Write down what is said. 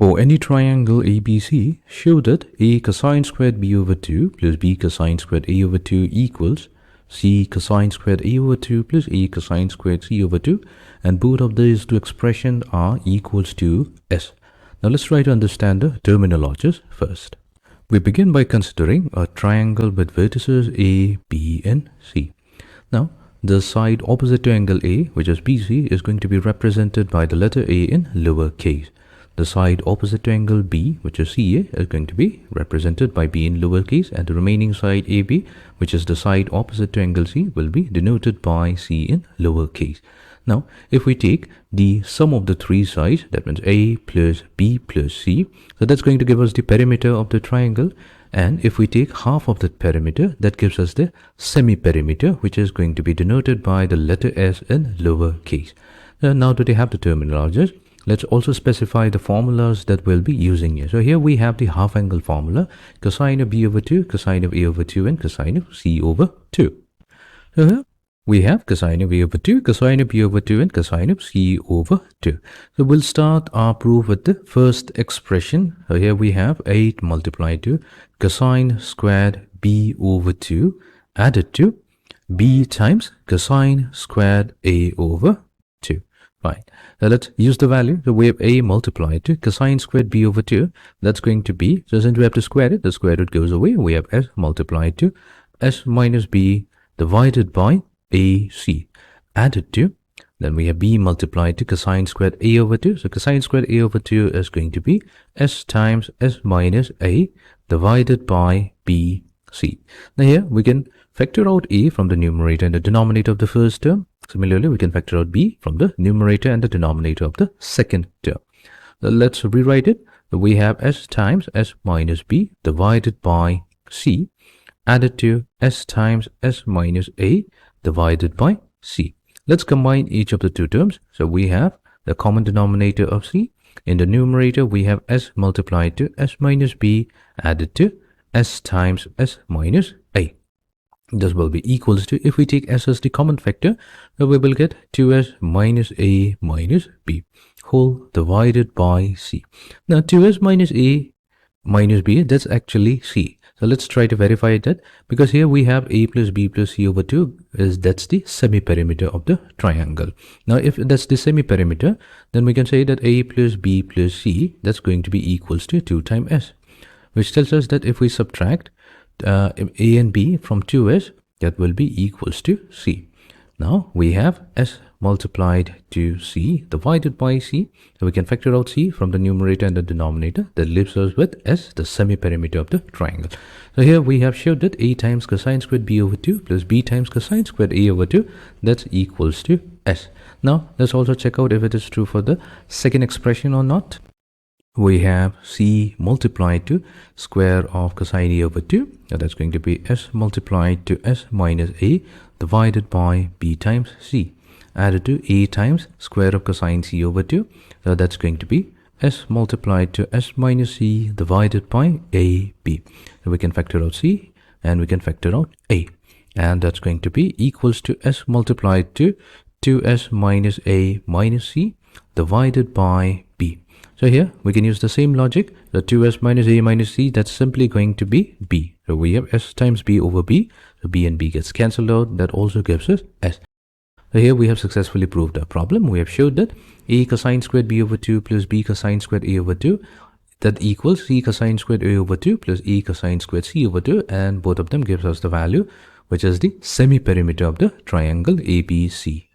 For any triangle ABC, show that a cosine squared b over 2 plus b cosine squared a over 2 equals c cosine squared a over 2 plus a cosine squared c over 2, and both of these two expressions are equals to s. Now let's try to understand the terminologies first. We begin by considering a triangle with vertices A, B and C. Now the side opposite to angle A, which is BC, is going to be represented by the letter A in lowercase. The side opposite to angle B, which is CA, is going to be represented by B in lowercase, and the remaining side AB, which is the side opposite to angle C, will be denoted by C in lowercase. Now, if we take the sum of the three sides, that means A plus B plus C, so that's going to give us the perimeter of the triangle. And if we take half of that perimeter, that gives us the semi-perimeter, which is going to be denoted by the letter S in lowercase. Now that we have the terminologies, let's also specify the formulas that we'll be using here. So here we have the half angle formula: cosine of b over 2, cosine of a over 2, and cosine of c over 2. So here we have cosine of a over 2, cosine of b over 2, and cosine of c over 2. So we'll start our proof with the first expression. So here we have 8 multiplied to cosine squared b over 2 added to b times cosine squared a over 2. Fine. Now let's use the value. So we have a multiplied to cosine squared b over 2. That's going to be, so since we have to square it, the square root goes away. We have s multiplied to s minus b divided by ac added to, then we have b multiplied to cosine squared a over 2. So cosine squared a over 2 is going to be s times s minus a divided by bc. Now here we can factor out a from the numerator and the denominator of the first term. Similarly, we can factor out b from the numerator and the denominator of the second term. Now let's rewrite it. We have s times s minus b divided by c added to s times s minus a divided by c. Let's combine each of the two terms. So we have the common denominator of c. In the numerator, we have s multiplied to s minus b added to s times s minus a. This will be equals to, if we take s as the common factor, we will get 2s minus a minus b whole divided by c. Now 2s minus a minus b, that's actually c. So let's try to verify that, because here we have a plus b plus c over 2, that's the semi-perimeter of the triangle. Now if that's the semi-perimeter, then we can say that a plus b plus c, that's going to be equals to 2 times s, which tells us that if we subtract a and b from 2s, that will be equals to c. Now we have s multiplied to c divided by c. So we can factor out c from the numerator and the denominator. That leaves us with s, the semi-perimeter of the triangle. So here we have showed that a times cosine squared b over 2 plus b times cosine squared a over 2, that's equals to s. Now let's also check out if it is true for the second expression or not. We have c multiplied to square of cosine a over 2. Now that's going to be s multiplied to s minus a divided by b times c added to a times square of cosine c over 2. So that's going to be s multiplied to s minus c divided by ab. So we can factor out c and we can factor out a. And that's going to be equals to s multiplied to 2s minus a minus c divided by b. So here we can use the same logic. The 2s minus a minus c, that's simply going to be b. So we have s times b over b. So b and b gets cancelled out. That also gives us s. So here we have successfully proved our problem. We have showed that a cosine squared b over 2 plus b cosine squared a over 2, that equals c cosine squared a over 2 plus a cosine squared c over 2, and both of them gives us the value, which is the semi-perimeter of the triangle ABC.